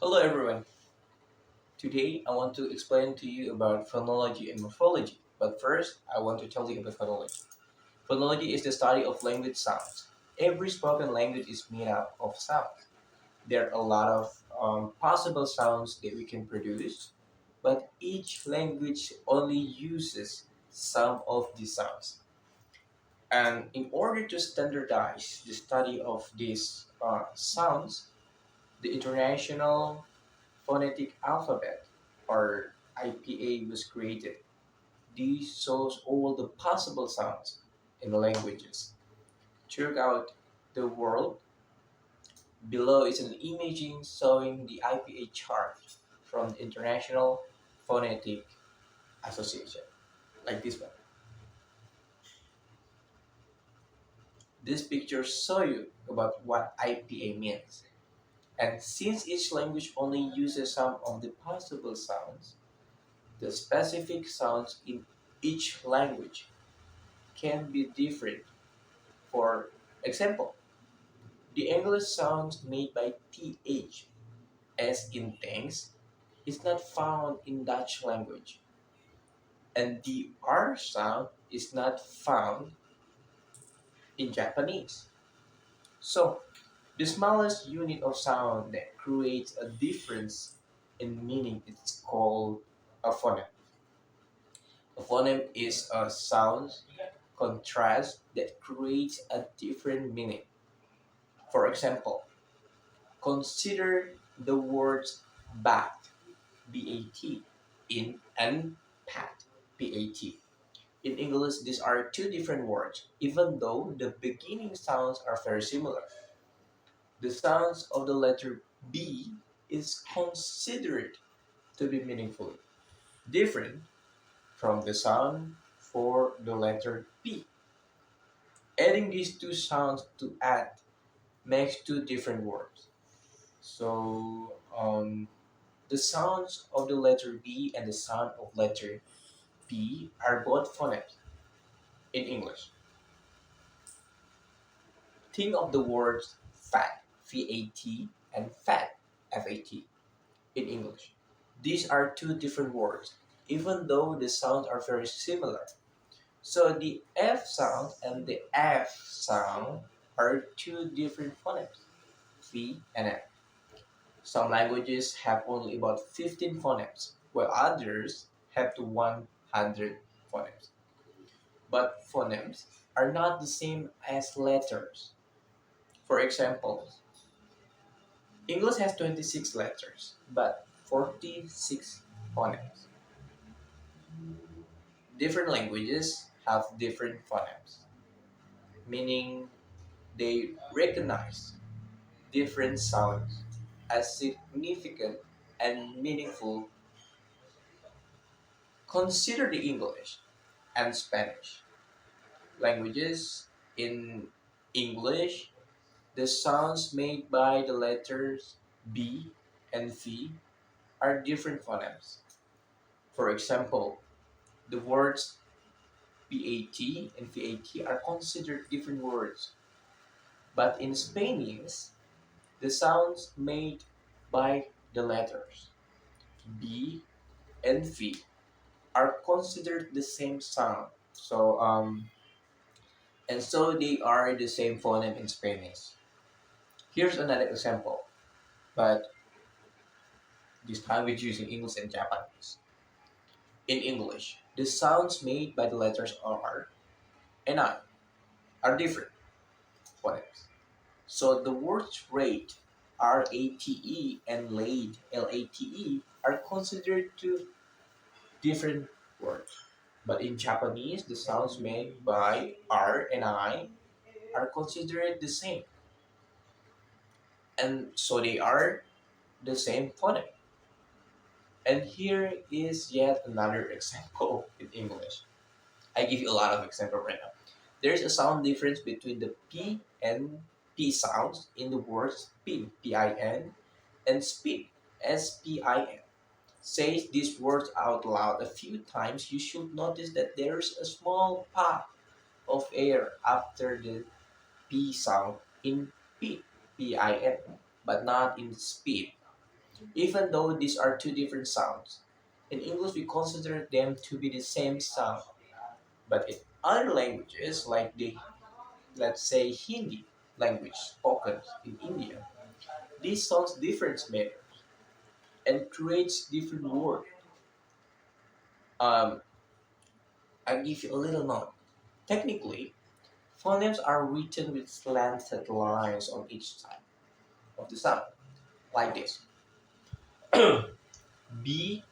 Hello everyone. Today I want to explain to you about phonology and morphology. But first, I want to tell you about phonology. Phonology is the study of language sounds. Every spoken language is made up of sounds. There are a lot of possible sounds that we can produce, but each language only uses some of these sounds. And in order to standardize the study of these sounds, the International Phonetic Alphabet, or IPA, was created. This shows all the possible sounds in languages. Throughout the world, below is an imaging showing the IPA chart from the International Phonetic Association, like this one. These pictures show you about what IPA means. And since each language only uses some of the possible sounds, the specific sounds in each language can be different. For example, the English sound made by th, as in thanks, is not found in Dutch language, and the R sound is not found in Japanese. So, the smallest unit of sound that creates a difference in meaning is called a phoneme. A phoneme is a sound contrast that creates a different meaning. For example, consider the words bat, B-A-T, in and pat, P-A-T. In English, these are two different words, even though the beginning sounds are very similar. The sounds of the letter B is considered to be meaningfully different from the sound for the letter P. Adding these two sounds to add makes two different words. So the sounds of the letter B and the sound of letter P are both phonemes in English. Think of the words fat, V-A-T, and fat, F-A-T, in English. These are two different words, even though the sounds are very similar. So the F sound and the F sound are two different phonemes, V and F. Some languages have only about 15 phonemes, while others have to 100 phonemes. But phonemes are not the same as letters. For example, English has 26 letters, but 46 phonemes. Different languages have different phonemes, meaning they recognize different sounds as significant and meaningful. Consider the English and Spanish languages. In English, the sounds made by the letters B and V are different phonemes. For example, the words PAT and VAT are considered different words, but in Spanish, the sounds made by the letters B and V are considered the same sound. So they are the same phoneme in Spanish. Here's another example, but this time we're using English and Japanese. In English, the sounds made by the letters R and I are different phonemes. So the words rate, RATE, and late, LATE, are considered two different words. But in Japanese, the sounds made by R and I are considered the same. And so they are the same phoneme. And here is yet another example in English. I give you a lot of examples right now. There's a sound difference between the P and P sounds in the words pin, P-I-N, and spin, S-P-I-N. Say these words out loud a few times, you should notice that there's a small pop of air after the P sound in pin, P-I-N, but not in spin. Even though these are two different sounds, in English we consider them to be the same sound. But in other languages, like the, let's say, Hindi language spoken in India, these sounds difference matter and creates different words. Um, I'll give you a little note. Technically, phonemes are written with slanted lines on each side of the sound, like this. B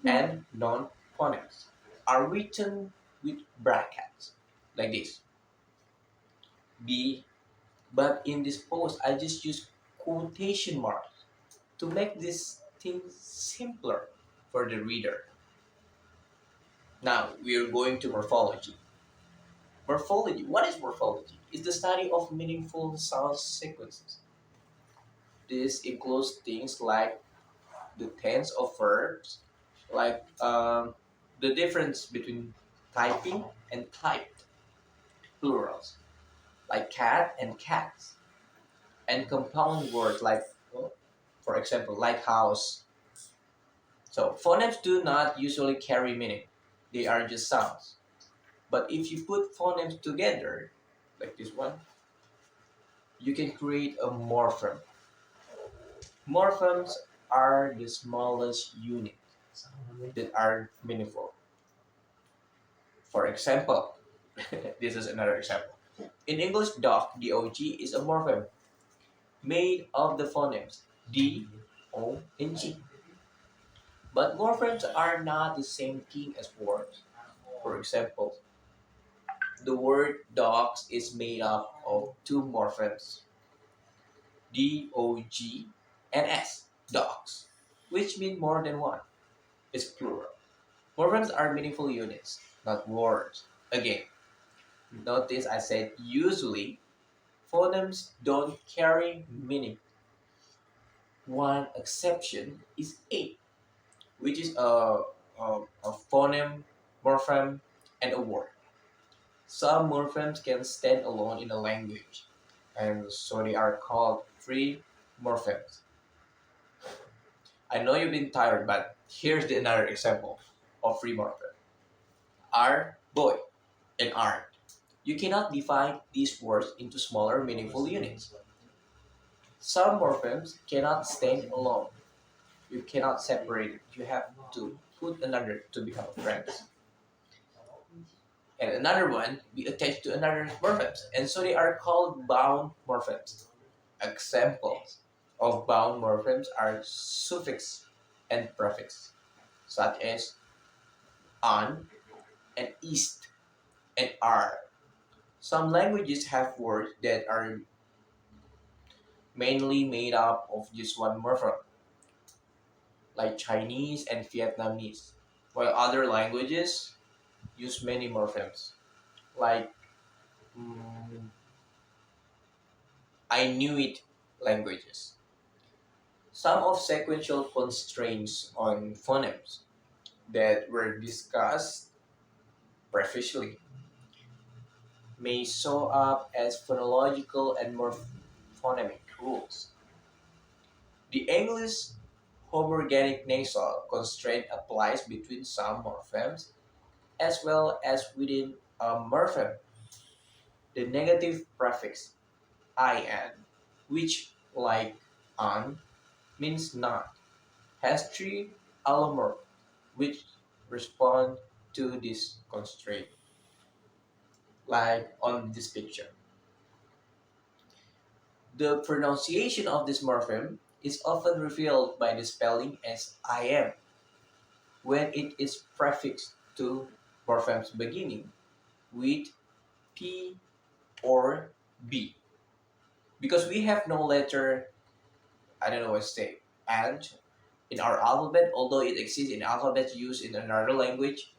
and non-phonemes are written with brackets, like this. B, but in this post, I just use quotation marks to make this thing simpler for the reader. Now, we are going to morphology. Morphology, what is morphology? It's the study of meaningful sound sequences. This includes things like the tense of verbs, like the difference between typing and typed, plurals, like cat and cats, and compound words like, well, for example, lighthouse. So phonemes do not usually carry meaning; they are just sounds. But if you put phonemes together, like this one, you can create a morpheme. Morphemes are the smallest units that are meaningful. For example, this is another example. In English, dog, D-O-G, is a morpheme made of the phonemes D, O, and G. But morphemes are not the same thing as words. For example, the word dogs is made up of two morphemes, D-O-G and S, dogs, which mean more than one. It's plural. Morphemes are meaningful units, not words. Again, notice I said usually phonemes don't carry meaning. One exception is A, which is a phoneme, morpheme, and a word. Some morphemes can stand alone in a language, and so they are called free morphemes. I know you've been tired, but here's another example of free morpheme. R, boy, and art. You cannot divide these words into smaller, meaningful units. Some morphemes cannot stand alone. You cannot separate it. You have to put another to become friends. And another one be attached to another morphemes. And so they are called bound morphemes. Examples of bound morphemes are suffix and prefix, such as on and east and are. Some languages have words that are mainly made up of just one morpheme, like Chinese and Vietnamese, while other languages use many morphemes, like mm, Inuit languages. Some of sequential constraints on phonemes that were discussed previously may show up as phonological and morphonemic rules. The English homorganic nasal constraint applies between some morphemes as well as within a morpheme. The negative prefix "in", which, like "on", means "not", has three allomorph which respond to this constraint, like on this picture. The pronunciation of this morpheme is often revealed by the spelling as "im" when it is prefixed to morphemes beginning with P or B. Because we have no letter, I don't know what to say, and in our alphabet, although it exists in alphabets used in another language,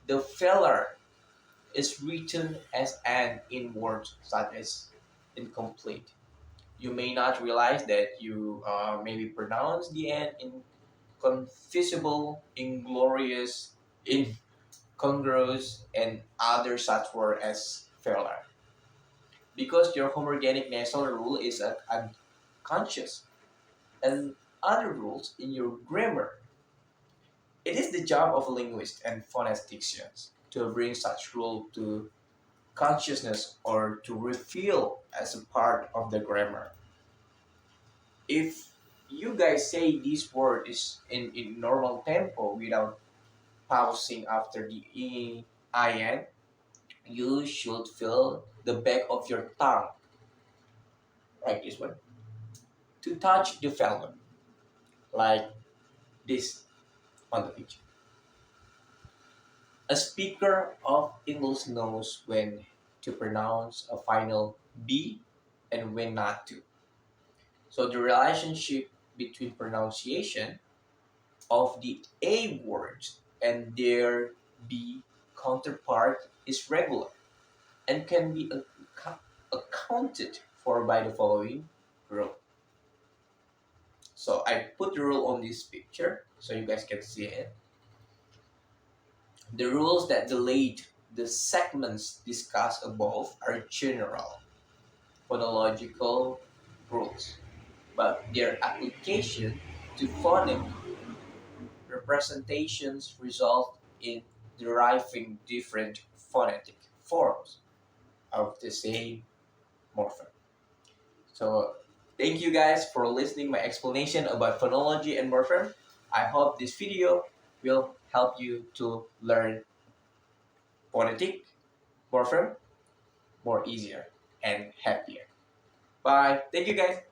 the failure is written as an in words such as incomplete. You may not realize that you maybe pronounce the n inconfusible, inglorious, incongruous, and other such words as failure. Because your homorganic nasal rule is unconscious. And other rules in your grammar. It is the job of linguists and phoneticians to bring such rule to consciousness or to reveal as a part of the grammar. If you guys say this word is in normal tempo without pausing after the in, you should feel the back of your tongue, like this one, to touch the vowel, like this on the picture. A speaker of English knows when to pronounce a final B and when not to. So the relationship between pronunciation of the A words and their B counterpart is regular and can be accounted for by the following rule. So I put the rule on this picture so you guys can see it. The rules that delete the segments discussed above are general phonological rules, but their application to phonic representations result in deriving different phonetic forms of the same morpheme. So thank you guys for listening my explanation about phonology and morpheme. I hope this video will help you to learn phonetic morpheme more easier and happier. Bye. Thank you guys.